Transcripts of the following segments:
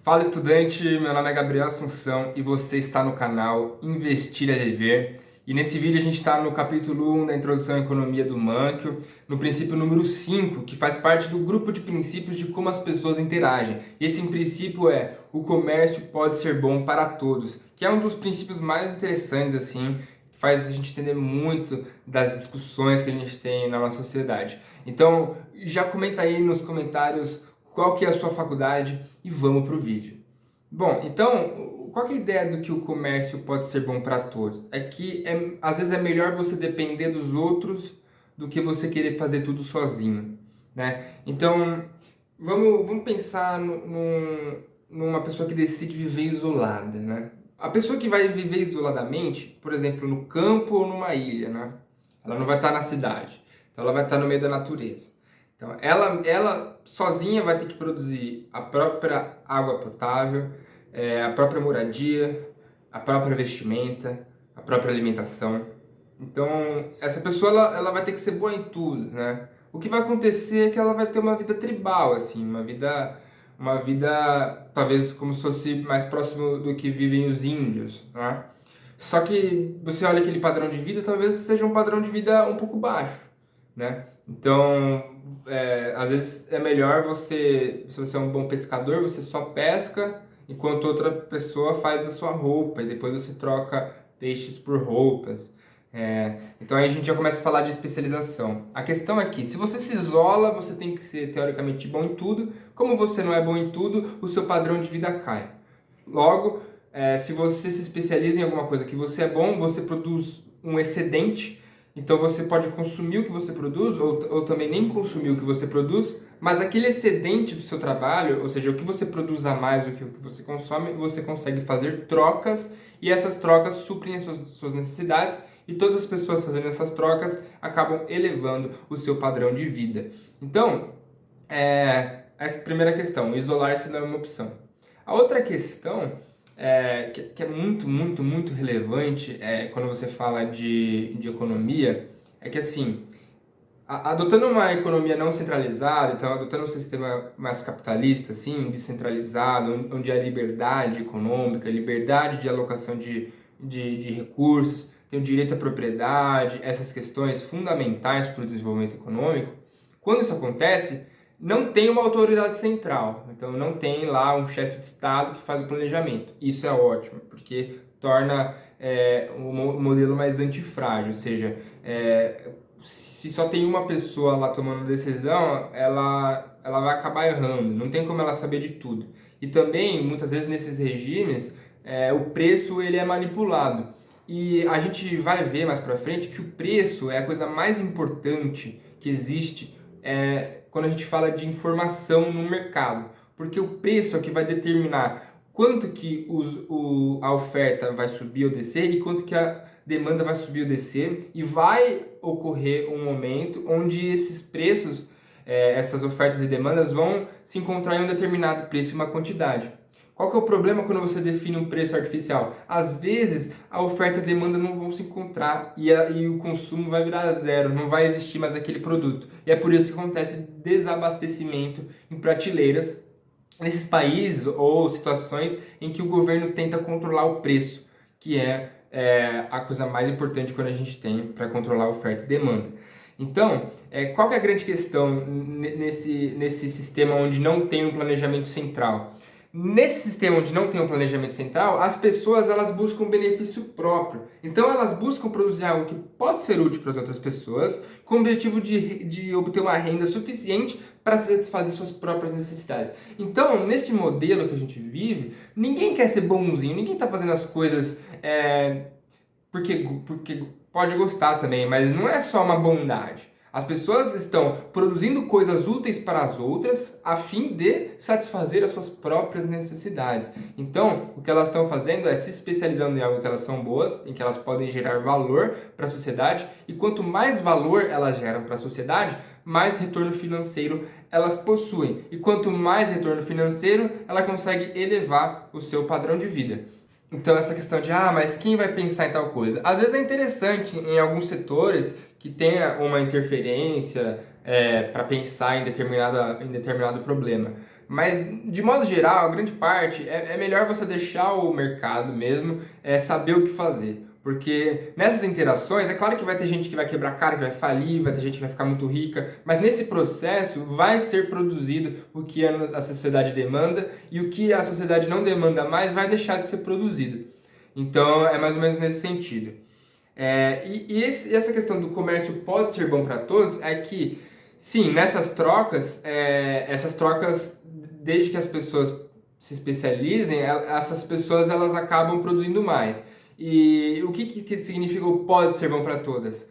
Fala estudante, meu nome é Gabriel Assunção e você está no canal Investir é Viver. E nesse vídeo a gente está no capítulo 1 da Introdução à Economia do Mankio, no princípio número 5, que faz parte do grupo de princípios de como as pessoas interagem. Esse princípio é: o comércio pode ser bom para todos, que é um dos princípios mais interessantes, assim, que faz a gente entender muito das discussões que a gente tem na nossa sociedade. Então, já comenta aí nos comentários qual que é a sua faculdade e vamos para o vídeo. Bom, então, qual que é a ideia do que o comércio pode ser bom para todos? É que às vezes é melhor você depender dos outros do que você querer fazer tudo sozinho, né? Então, vamos pensar numa pessoa que decide viver isolada, né? A pessoa que vai viver isoladamente, por exemplo, no campo ou numa ilha, né? Ela não vai estar na cidade, então ela vai estar no meio da natureza. Então, ela sozinha vai ter que produzir a própria água potável, a própria moradia, a própria vestimenta, a própria alimentação. Então, essa pessoa ela vai ter que ser boa em tudo, né? O que vai acontecer é que ela vai ter uma vida tribal, assim, uma vida talvez como se fosse mais próximo do que vivem os índios, né? Só que você olha aquele padrão de vida, talvez seja um padrão de vida um pouco baixo, né? Então, às vezes é melhor se você é um bom pescador, você só pesca, enquanto outra pessoa faz a sua roupa, e depois você troca peixes por roupas. Então aí a gente já começa a falar de especialização. A questão é que, se você se isola, você tem que ser teoricamente bom em tudo. Como você não é bom em tudo, o seu padrão de vida cai. Logo, se você se especializa em alguma coisa que você é bom, você produz um excedente, então você pode consumir o que você produz, ou também nem consumir o que você produz, mas aquele excedente do seu trabalho, ou seja, o que você produz a mais do que o que você consome, você consegue fazer trocas, e essas trocas suprem as suas necessidades, e todas as pessoas fazendo essas trocas acabam elevando o seu padrão de vida. Então, essa é a primeira questão: isolar-se não é uma opção. A outra questão, que é muito, muito, muito relevante quando você fala de economia, é que, assim, adotando uma economia não centralizada, então adotando um sistema mais capitalista, assim, descentralizado, onde há liberdade econômica, liberdade de alocação de recursos, tem o direito à propriedade, essas questões fundamentais para o desenvolvimento econômico. Quando isso acontece, não tem uma autoridade central, então não tem lá um chefe de Estado que faz o planejamento. Isso é ótimo, porque torna o modelo mais antifrágil, ou seja, se só tem uma pessoa lá tomando decisão, ela vai acabar errando, não tem como ela saber de tudo. E também, muitas vezes nesses regimes, o preço ele é manipulado. E a gente vai ver mais pra frente que o preço é a coisa mais importante que existe quando a gente fala de informação no mercado. Porque o preço é que vai determinar quanto que a oferta vai subir ou descer e quanto que a demanda vai subir ou descer. E vai ocorrer um momento onde esses preços, essas ofertas e demandas vão se encontrar em um determinado preço e uma quantidade. Qual que é o problema quando você define um preço artificial? Às vezes, a oferta e a demanda não vão se encontrar e o consumo vai virar zero, não vai existir mais aquele produto. E é por isso que acontece desabastecimento em prateleiras nesses países ou situações em que o governo tenta controlar o preço, que é a coisa mais importante quando a gente tem para controlar a oferta e demanda. Então, qual que é a grande questão nesse sistema onde não tem um planejamento central? Nesse sistema onde não tem um planejamento central, as pessoas elas buscam benefício próprio. Então elas buscam produzir algo que pode ser útil para as outras pessoas, com o objetivo de obter uma renda suficiente para satisfazer suas próprias necessidades. Então, nesse modelo que a gente vive, ninguém quer ser bonzinho, ninguém está fazendo as coisas porque pode gostar também, mas não é só uma bondade. As pessoas estão produzindo coisas úteis para as outras a fim de satisfazer as suas próprias necessidades. Então, o que elas estão fazendo é se especializando em algo que elas são boas, em que elas podem gerar valor para a sociedade, e quanto mais valor elas geram para a sociedade, mais retorno financeiro elas possuem. E quanto mais retorno financeiro, ela consegue elevar o seu padrão de vida. Então, essa questão de, mas quem vai pensar em tal coisa? Às vezes é interessante em alguns setores que tenha uma interferência para pensar em determinado problema. Mas, de modo geral, a grande parte é melhor você deixar o mercado mesmo saber o que fazer. Porque nessas interações, é claro que vai ter gente que vai quebrar a cara, que vai falir, vai ter gente que vai ficar muito rica, mas nesse processo vai ser produzido o que a sociedade demanda e o que a sociedade não demanda mais vai deixar de ser produzido. Então, é mais ou menos nesse sentido. Essa questão do comércio pode ser bom para todos é que, sim, nessas trocas, essas trocas, desde que as pessoas se especializem, essas pessoas elas acabam produzindo mais. E o que significa o pode ser bom para todas?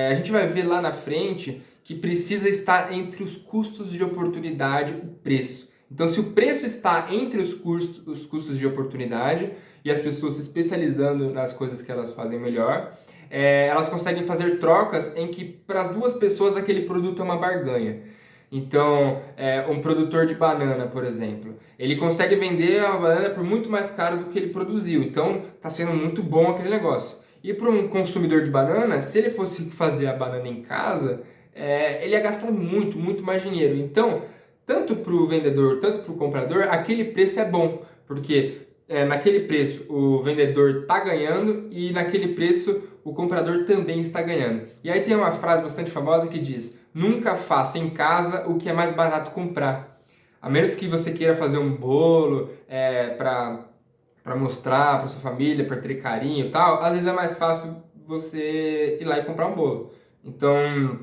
A gente vai ver lá na frente que precisa estar entre os custos de oportunidade o preço. Então, se o preço está entre os custos de oportunidade e as pessoas se especializando nas coisas que elas fazem melhor, elas conseguem fazer trocas em que para as duas pessoas aquele produto é uma barganha. Então, um produtor de banana, por exemplo, ele consegue vender a banana por muito mais caro do que ele produziu. Então, está sendo muito bom aquele negócio. E para um consumidor de banana, se ele fosse fazer a banana em casa, ele ia gastar muito, muito mais dinheiro. Então, tanto para o vendedor, tanto para o comprador, aquele preço é bom, porque naquele preço o vendedor está ganhando e naquele preço o comprador também está ganhando. E aí tem uma frase bastante famosa que diz: nunca faça em casa o que é mais barato comprar. A menos que você queira fazer um bolo para mostrar para sua família, para ter carinho e tal, às vezes é mais fácil você ir lá e comprar um bolo. Então,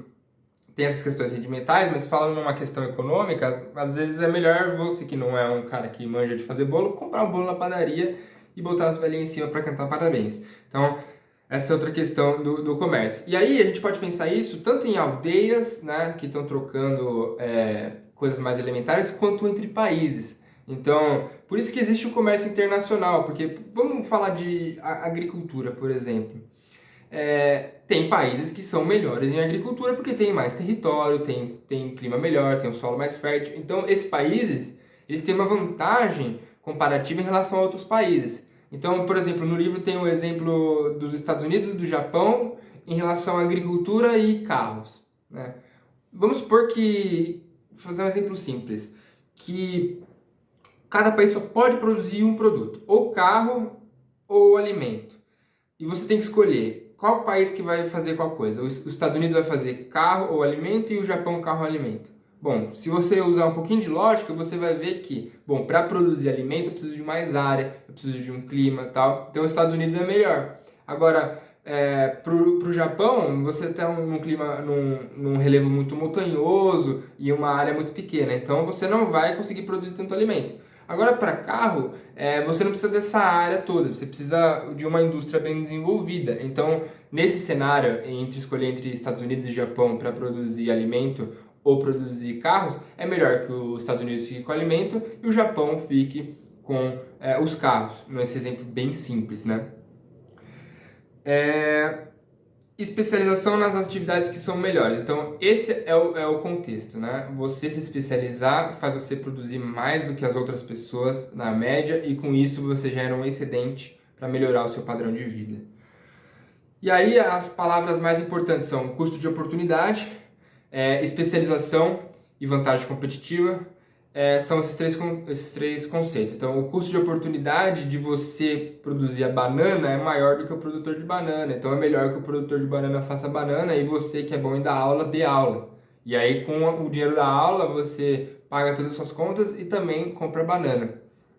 tem essas questões sentimentais, mas falando numa questão econômica, às vezes é melhor você, que não é um cara que manja de fazer bolo, comprar um bolo na padaria e botar as velhinhas em cima para cantar parabéns. Então, essa é outra questão do comércio. E aí a gente pode pensar isso tanto em aldeias, né, que estão trocando coisas mais elementares, quanto entre países. Então, por isso que existe o comércio internacional, porque vamos falar de agricultura, por exemplo. Tem países que são melhores em agricultura porque tem mais território, tem clima melhor, tem um solo mais fértil. Então, esses países, eles têm uma vantagem comparativa em relação a outros países. Então, por exemplo, no livro tem o exemplo dos Estados Unidos e do Japão em relação à agricultura e carros, né? Vamos supor que, vou fazer um exemplo simples, que cada país só pode produzir um produto, ou carro ou alimento. E você tem que escolher qual país que vai fazer qual coisa. Os Estados Unidos vai fazer carro ou alimento e o Japão carro ou alimento. Bom, se você usar um pouquinho de lógica, você vai ver que, bom, para produzir alimento eu preciso de mais área, eu preciso de um clima e tal. Então os Estados Unidos é melhor. Agora, pro Japão, você tem num clima, num relevo muito montanhoso e uma área muito pequena. Então você não vai conseguir produzir tanto alimento. Agora, para carro, você não precisa dessa área toda, você precisa de uma indústria bem desenvolvida. Então, nesse cenário, escolher entre Estados Unidos e Japão para produzir alimento ou produzir carros, é melhor que os Estados Unidos fique com o alimento e o Japão fique com os carros, nesse exemplo bem simples, né? Especialização nas atividades que são melhores. Então, esse é o contexto, né? Você se especializar faz você produzir mais do que as outras pessoas na média e com isso você gera um excedente para melhorar o seu padrão de vida. E aí as palavras mais importantes são custo de oportunidade, especialização e vantagem competitiva. São esses três conceitos. Então, o custo de oportunidade de você produzir a banana é maior do que o produtor de banana. Então, é melhor que o produtor de banana faça banana e você, que é bom em dar aula, dê aula. E aí, com o dinheiro da aula, você paga todas as suas contas e também compra banana.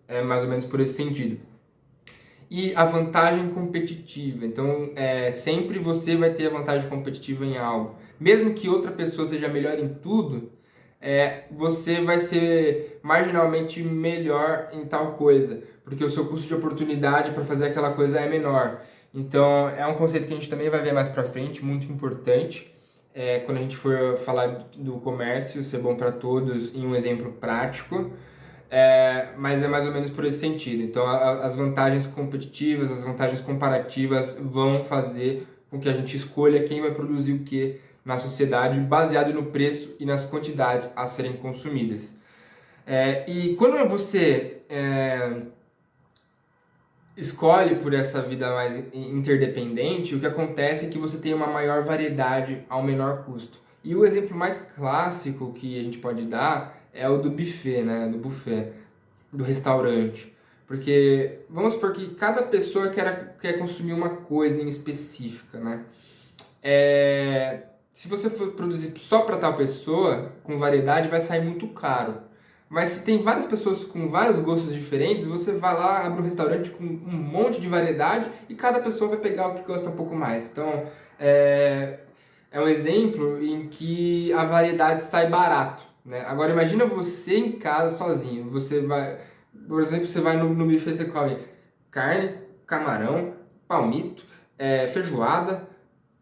É mais ou menos por esse sentido. E a vantagem competitiva. Então, sempre você vai ter a vantagem competitiva em algo. Mesmo que outra pessoa seja melhor em tudo, você vai ser marginalmente melhor em tal coisa, porque o seu custo de oportunidade para fazer aquela coisa é menor. Então, é um conceito que a gente também vai ver mais para frente, muito importante, quando a gente for falar do comércio, ser bom para todos, em um exemplo prático, mas é mais ou menos por esse sentido. Então, as vantagens competitivas, as vantagens comparativas vão fazer com que a gente escolha quem vai produzir o que na sociedade, baseado no preço e nas quantidades a serem consumidas. E quando você escolhe por essa vida mais interdependente, o que acontece é que você tem uma maior variedade ao menor custo. E o exemplo mais clássico que a gente pode dar é o do buffet, né? Do buffet, do restaurante. Porque vamos supor que cada pessoa quer consumir uma coisa em específica, né? Se você for produzir só para tal pessoa, com variedade, vai sair muito caro. Mas se tem várias pessoas com vários gostos diferentes, você vai lá, abre um restaurante com um monte de variedade e cada pessoa vai pegar o que gosta um pouco mais. Então, é um exemplo em que a variedade sai barato, né? Agora, imagina você em casa sozinho. Você vai, por exemplo, você vai no buffet, você come carne, camarão, palmito, feijoada,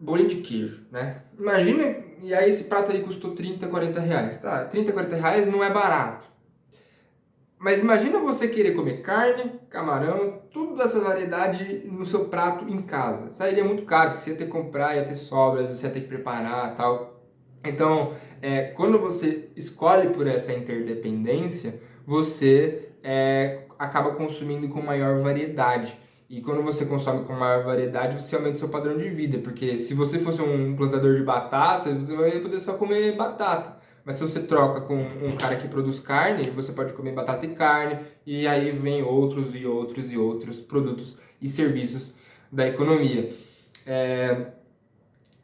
bolinho de queijo, né? Imagina, e aí esse prato aí custou 30, 40 reais. Tá, 30, 40 reais não é barato. Mas imagina você querer comer carne, camarão, toda essa variedade no seu prato em casa. Sairia muito caro, porque você ia ter que comprar, ia ter sobras, você ia ter que preparar e tal. Então, quando você escolhe por essa interdependência, você acaba consumindo com maior variedade. E quando você consome com maior variedade, você aumenta o seu padrão de vida. Porque se você fosse um plantador de batata, você vai poder só comer batata. Mas se você troca com um cara que produz carne, você pode comer batata e carne, e aí vem outros e outros e outros produtos e serviços da economia.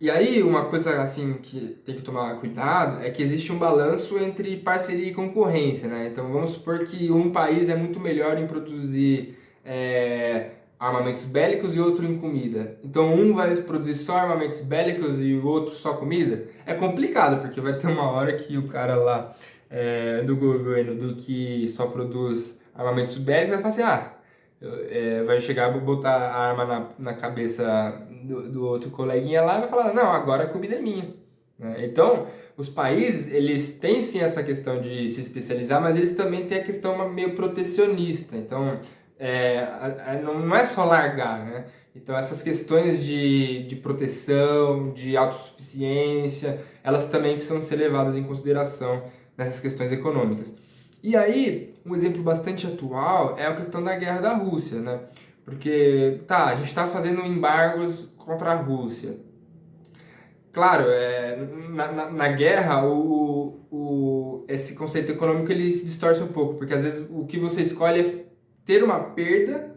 E aí, uma coisa assim que tem que tomar cuidado é que existe um balanço entre parceria e concorrência, né? Então, vamos supor que um país é muito melhor em produzir armamentos bélicos e outro em comida. Então, um vai produzir só armamentos bélicos e o outro só comida. É complicado, porque vai ter uma hora que o cara lá do governo do que só produz armamentos bélicos vai falar assim, vai chegar, botar a arma na cabeça do outro coleguinha lá e vai falar, não, agora a comida é minha. Né? Então, os países, eles têm sim essa questão de se especializar, mas eles também têm a questão meio protecionista. Então, não é só largar, né? Então, essas questões de proteção, de autossuficiência, elas também precisam ser levadas em consideração nessas questões econômicas. E aí, um exemplo bastante atual é a questão da guerra da Rússia, né? Porque, a gente está fazendo embargos contra a Rússia. Claro, na guerra, esse conceito econômico ele se distorce um pouco, porque às vezes o que você escolhe é ter uma perda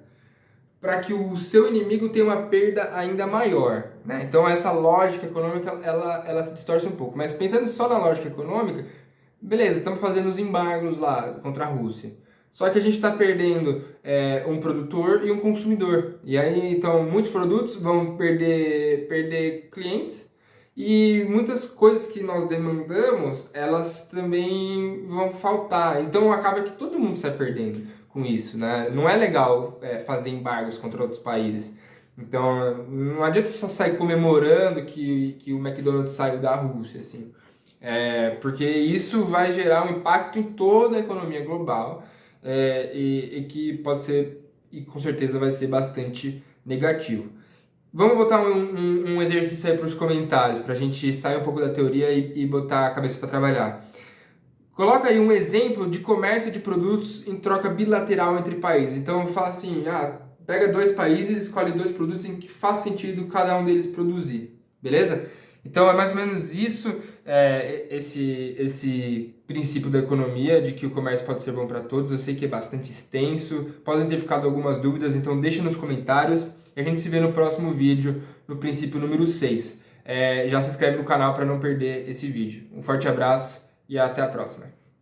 para que o seu inimigo tenha uma perda ainda maior, né? Então essa lógica econômica ela se distorce um pouco. Mas pensando só na lógica econômica, beleza, estamos fazendo os embargos lá contra a Rússia. Só que a gente está perdendo um produtor e um consumidor. E aí, então, muitos produtos vão perder clientes e muitas coisas que nós demandamos, elas também vão faltar. Então, acaba que todo mundo sai perdendo com isso, né? Não é legal fazer embargos contra outros países. Então, não adianta só sair comemorando que o McDonald's saiu da Rússia, assim. Porque isso vai gerar um impacto em toda a economia global e que pode ser, e com certeza vai ser bastante negativo. Vamos botar um exercício aí para os comentários, para a gente sair um pouco da teoria e botar a cabeça para trabalhar. Coloca aí um exemplo de comércio de produtos em troca bilateral entre países. Então fala assim, pega dois países, escolhe dois produtos em que faz sentido cada um deles produzir, beleza? Então é mais ou menos isso, esse princípio da economia, de que o comércio pode ser bom para todos. Eu sei que é bastante extenso, podem ter ficado algumas dúvidas, então deixa nos comentários e a gente se vê no próximo vídeo, no princípio número 6. Já se inscreve no canal para não perder esse vídeo. Um forte abraço e até a próxima.